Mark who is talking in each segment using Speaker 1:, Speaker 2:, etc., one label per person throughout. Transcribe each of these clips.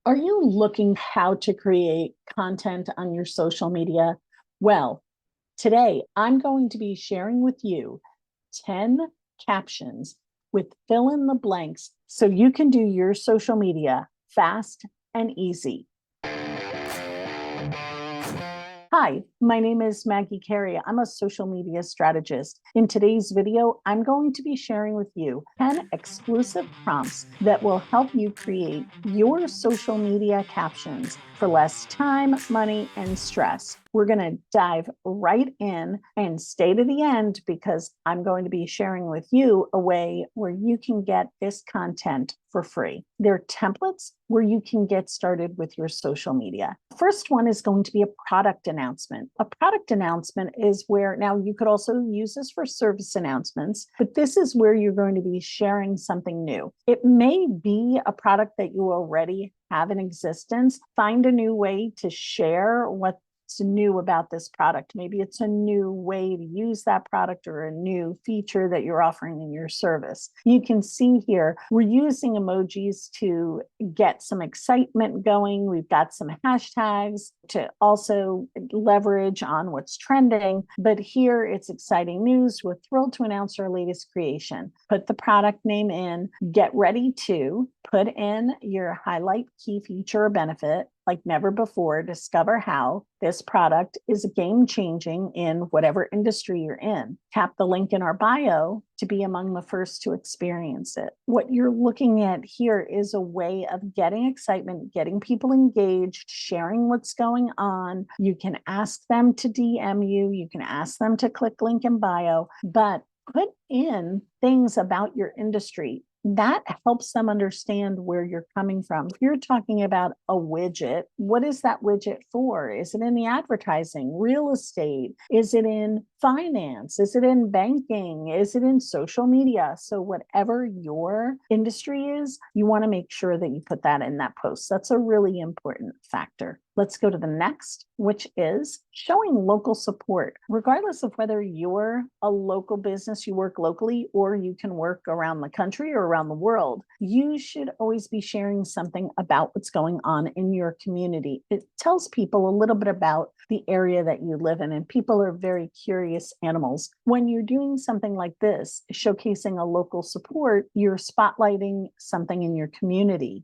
Speaker 1: Are you looking how to create content on your social media? Well, today I'm going to be sharing with you 10 captions with fill in the blanks so you can do your social media fast and easy. Hi, my name is Maggie Carey. I'm a social media strategist. In today's video, I'm going to be sharing with you 10 exclusive prompts that will help you create your social media captions for less time, money, and stress. We're going to dive right in and stay to the end because I'm going to be sharing with you a way where you can get this content for free. There are templates where you can get started with your social media. First one is going to be a product announcement. A product announcement is where, now you could also use this for service announcements, but this is where you're going to be sharing something new. It may be a product that you already have in existence. Find a new way to share what's new about this product. Maybe it's a new way to use that product or a new feature that you're offering in your service. You can see here, we're using emojis to get some excitement going. We've got some hashtags to also leverage on what's trending. But here it's exciting news. We're thrilled to announce our latest creation. Put the product name in, get ready to put in your highlight key feature or benefit like never before. Discover how this product is game changing in whatever industry you're in. Tap the link in our bio to be among the first to experience it. What you're looking at here is a way of getting excitement, getting people engaged, sharing what's going on. You can ask them to DM you, you can ask them to click link in bio, but put in things about your industry. That helps them understand where you're coming from. If you're talking about a widget, what is that widget for? Is it in the advertising, real estate? Is it in finance? Is it in banking? Is it in social media? So whatever your industry is, you want to make sure that you put that in that post. That's a really important factor. Let's go to the next, which is showing local support. Regardless of whether you're a local business, you work locally, or you can work around the country or around the world, you should always be sharing something about what's going on in your community. It tells people a little bit about the area that you live in, and people are very curious animals. When you're doing something like this, showcasing a local support, you're spotlighting something in your community.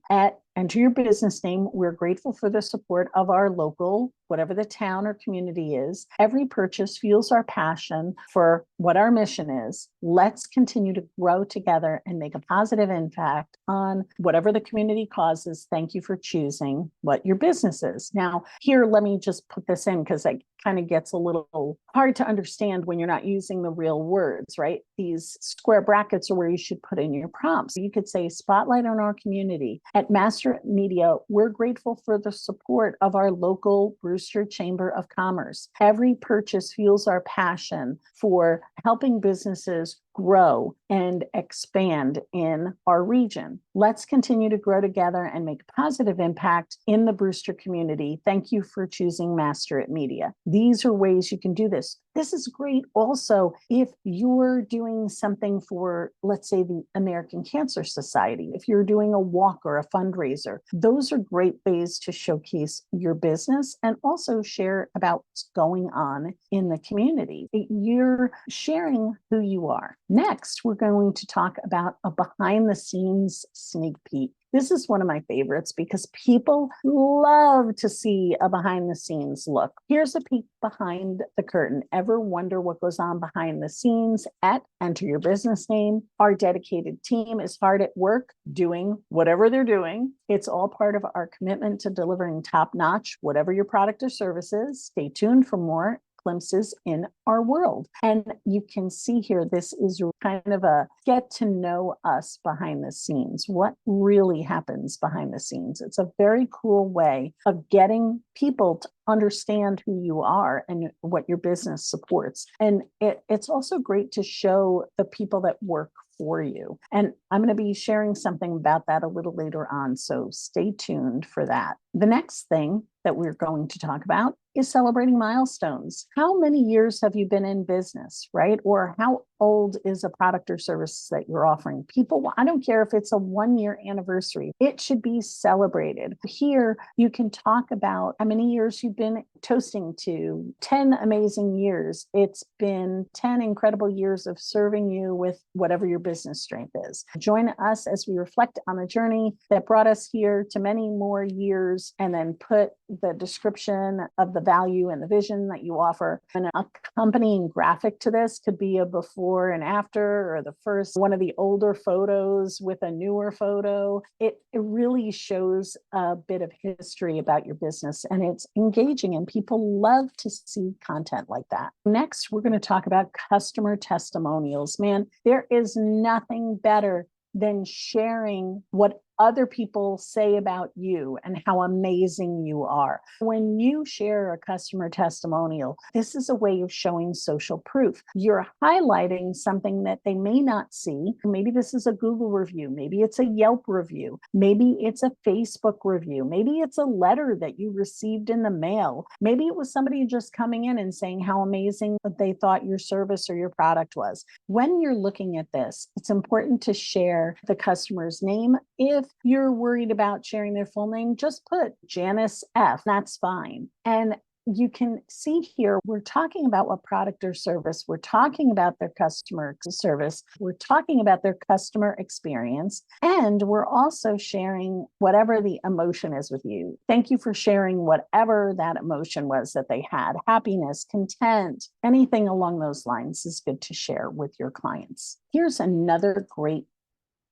Speaker 1: Enter your business name. We're grateful for the support of our local, whatever the town or community is. Every purchase fuels our passion for what our mission is. Let's continue to grow together and make a positive impact on whatever the community causes. Thank you for choosing what your business is. Now, here, let me just put this in because it kind of gets a little hard to understand when you're not using the real words, right? These square brackets are where you should put in your prompts. You could say, spotlight on our community. At Master Media, we're grateful for the support of our local Brewster Chamber of Commerce. Every purchase fuels our passion for helping businesses grow and expand in our region. Let's continue to grow together and make a positive impact in the Brewster community. Thank you for choosing Master at Media. These are ways you can do this. This is great also if you're doing something for, let's say, the American Cancer Society, if you're doing a walk or a fundraiser. Those are great ways to showcase your business and also share about what's going on in the community. You're sharing who you are. Next, we're going to talk about a behind the scenes sneak peek. This is one of my favorites because people love to see a behind the scenes look. Here's a peek behind the curtain. Ever wonder what goes on behind the scenes at Enter Your Business Name? Our dedicated team is hard at work doing whatever they're doing. It's all part of our commitment to delivering top-notch, whatever your product or service is. Stay tuned for more glimpses in our world. And you can see here, this is kind of a get to know us behind the scenes. What really happens behind the scenes? It's a very cool way of getting people to understand who you are and what your business supports. And it's also great to show the people that work for you. And I'm going to be sharing something about that a little later on, so stay tuned for that. The next thing that we're going to talk about is celebrating milestones. How many years have you been in business, right? Or how old is a product or service that you're offering? People, I don't care if it's a 1-year anniversary, it should be celebrated. Here, you can talk about how many years you've been toasting to, 10 amazing years. It's been 10 incredible years of serving you with whatever your business strength is. Join us as we reflect on the journey that brought us here to many more years, and then put the description of the value and the vision that you offer. An accompanying graphic to this could be a before and after, or the first one of the older photos with a newer photo. It really shows a bit of history about your business, and it's engaging, and people love to see content like that. Next, we're going to talk about customer testimonials. Man, there is nothing better than sharing what other people say about you and how amazing you are. When you share a customer testimonial, this is a way of showing social proof. You're highlighting something that they may not see. Maybe this is a Google review. Maybe it's a Yelp review. Maybe it's a Facebook review. Maybe it's a letter that you received in the mail. Maybe it was somebody just coming in and saying how amazing they thought your service or your product was. When you're looking at this, it's important to share the customer's name. If you're worried about sharing their full name, just put Janice F. That's fine. And you can see here, we're talking about what product or service, we're talking about their customer service, we're talking about their customer experience, and we're also sharing whatever the emotion is with you. Thank you for sharing whatever that emotion was that they had. Happiness, content, anything along those lines is good to share with your clients. Here's another great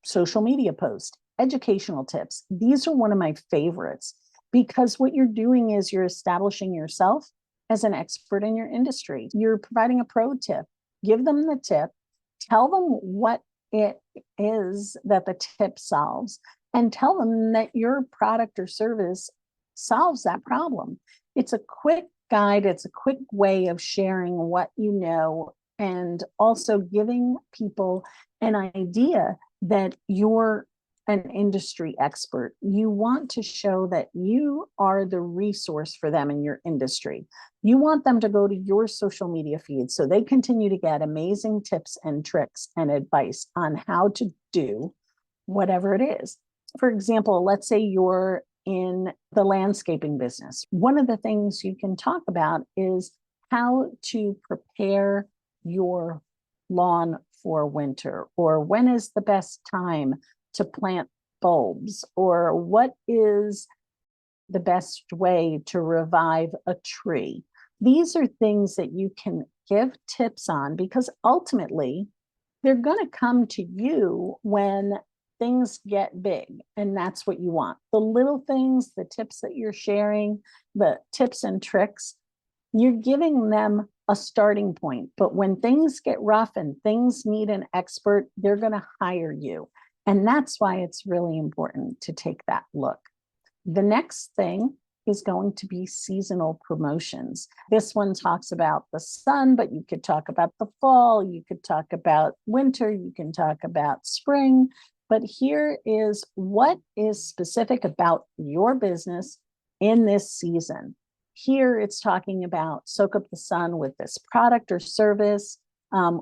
Speaker 1: social media post. Educational tips. These are one of my favorites, because what you're doing is you're establishing yourself as an expert in your industry. You're providing a pro tip. Give them the tip, tell them what it is that the tip solves, and tell them that your product or service solves that problem. It's a quick guide. It's a quick way of sharing what you know, and also giving people an idea that you're an industry expert. You want to show that you are the resource for them in your industry. You want them to go to your social media feed so they continue to get amazing tips and tricks and advice on how to do whatever it is. For example, let's say you're in the landscaping business. One of the things you can talk about is how to prepare your lawn for winter, or when is the best time to plant bulbs, or what is the best way to revive a tree. These are things that you can give tips on, because ultimately they're going to come to you when things get big, and that's what you want. The little things, the tips that you're sharing, the tips and tricks, you're giving them a starting point. But when things get rough and things need an expert, they're going to hire you. And that's why it's really important to take that look. The next thing is going to be seasonal promotions. This one talks about the sun, but you could talk about the fall, you could talk about winter, you can talk about spring. But here is what is specific about your business in this season. Here it's talking about soak up the sun with this product or service.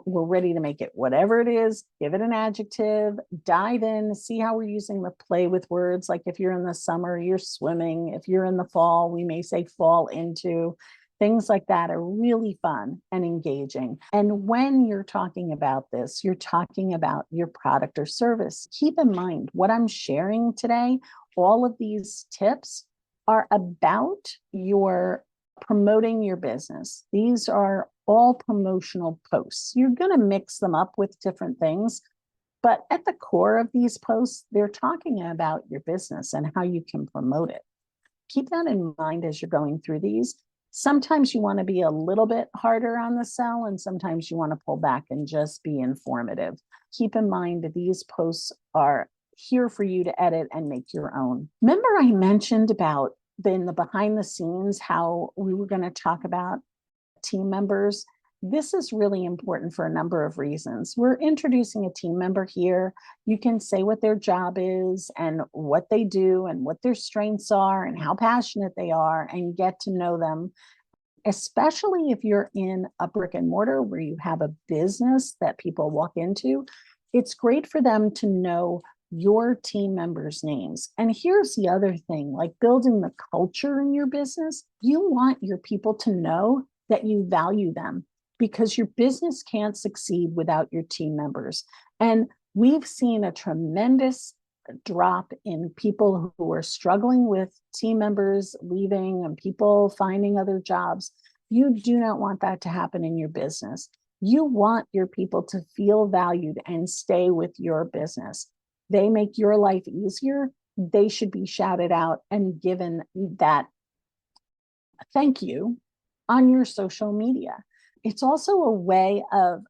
Speaker 1: We're ready to make it whatever it is, give it an adjective, dive in, see how we're using the play with words. Like if you're in the summer, you're swimming. If you're in the fall, we may say fall into. Things like that are really fun and engaging. And when you're talking about this, you're talking about your product or service. Keep in mind what I'm sharing today, all of these tips are about your promoting your business. These are all promotional posts. You're going to mix them up with different things, but at the core of these posts, they're talking about your business and how you can promote it. Keep that in mind as you're going through these. Sometimes you want to be a little bit harder on the sell, and sometimes you want to pull back and just be informative. Keep in mind that these posts are here for you to edit and make your own. Remember I mentioned about in the behind the scenes how we were going to talk about team members. This is really important for a number of reasons. We're introducing a team member here. You can say what their job is and what they do and what their strengths are and how passionate they are, and get to know them, especially if you're in a brick and mortar where you have a business that people walk into. It's great for them to know your team members' names. And here's the other thing, like building the culture in your business, you want your people to know that you value them, because your business can't succeed without your team members. And we've seen a tremendous drop in people who are struggling with team members leaving and people finding other jobs. You do not want that to happen in your business. You want your people to feel valued and stay with your business. They make your life easier. They should be shouted out and given that thank you on your social media. It's also a way of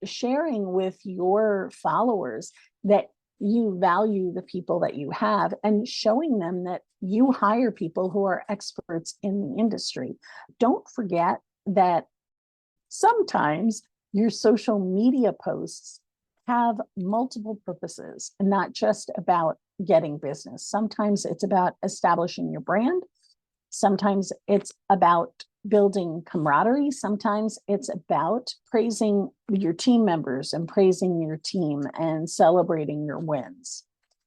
Speaker 1: sharing with your followers that you value the people that you have and showing them that you hire people who are experts in the industry. Don't forget that sometimes your social media posts have multiple purposes, and not just about getting business. Sometimes it's about establishing your brand. Sometimes it's about building camaraderie. Sometimes it's about praising your team members and praising your team and celebrating your wins.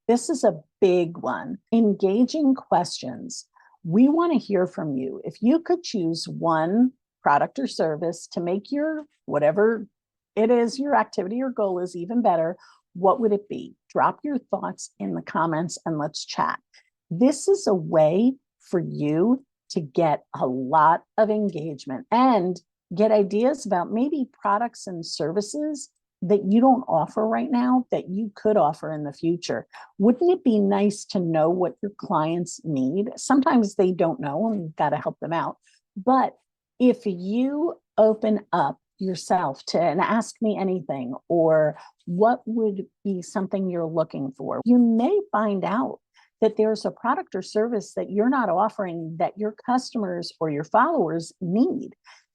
Speaker 1: This is a big one. Engaging questions. We want to hear from you. If you could choose one product or service to make your whatever it is, your activity or goal is even better, what would it be? Drop your thoughts in the comments and let's chat. This is a way for you to get a lot of engagement and get ideas about maybe products and services that you don't offer right now that you could offer in the future. Wouldn't it be nice to know what your clients need? Sometimes they don't know and you've got to help them out. But if you open up yourself to and ask me anything, or what would be something you're looking for, you may find out that there's a product or service that you're not offering that your customers or your followers need,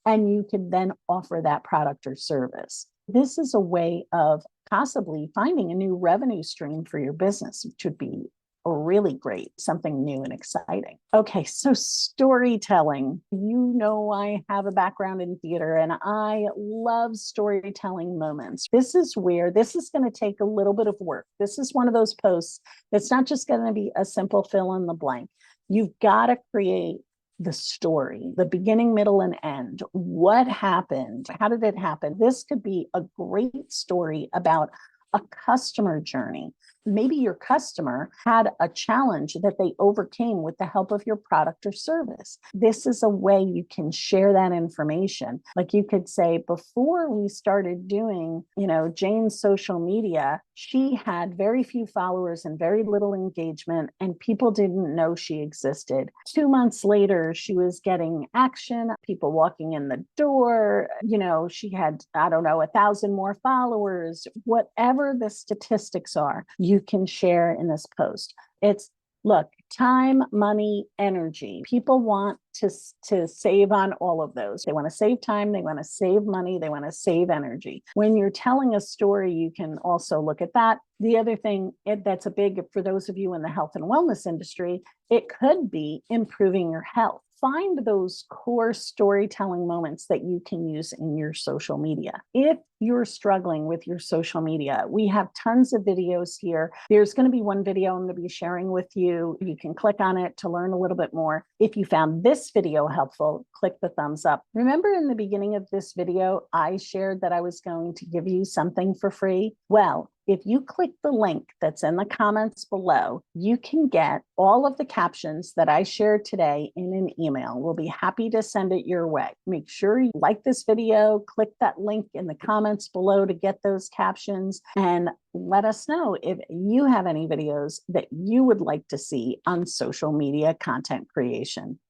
Speaker 1: and you can then offer that product or service. This is a way of possibly finding a new revenue stream for your business, which would be really great, something new and exciting. Okay, so storytelling. You know, I have a background in theater and I love storytelling moments. This is where this is going to take a little bit of work. This is one of those posts that's not just going to be a simple fill in the blank. You've got to create the story, the beginning, middle, and end. What happened? How did it happen? This could be a great story about a customer journey. Maybe your customer had a challenge that they overcame with the help of your product or service. This is a way you can share that information. Like you could say, before we started doing, Jane's social media, she had very few followers and very little engagement, and people didn't know she existed. 2 months later, she was getting action, people walking in the door. She had, 1,000 more followers. Whatever the statistics are, you can share in this post. It's, look, time, money, energy. People want to save on all of those. They want to save time, they want to save money, they want to save energy. When you're telling a story, you can also look at that. The other thing that's a big, for those of you in the health and wellness industry, it could be improving your health. Find those core storytelling moments that you can use in your social media. If you're struggling with your social media, we have tons of videos here. There's going to be one video I'm going to be sharing with you. You can click on it to learn a little bit more. If you found this video helpful, click the thumbs up. Remember in the beginning of this video, I shared that I was going to give you something for free? Well, if you click the link that's in the comments below, you can get all of the captions that I shared today in an email. We'll be happy to send it your way. Make sure you like this video, click that link in the comments below to get those captions, and let us know if you have any videos that you would like to see on social media content creation.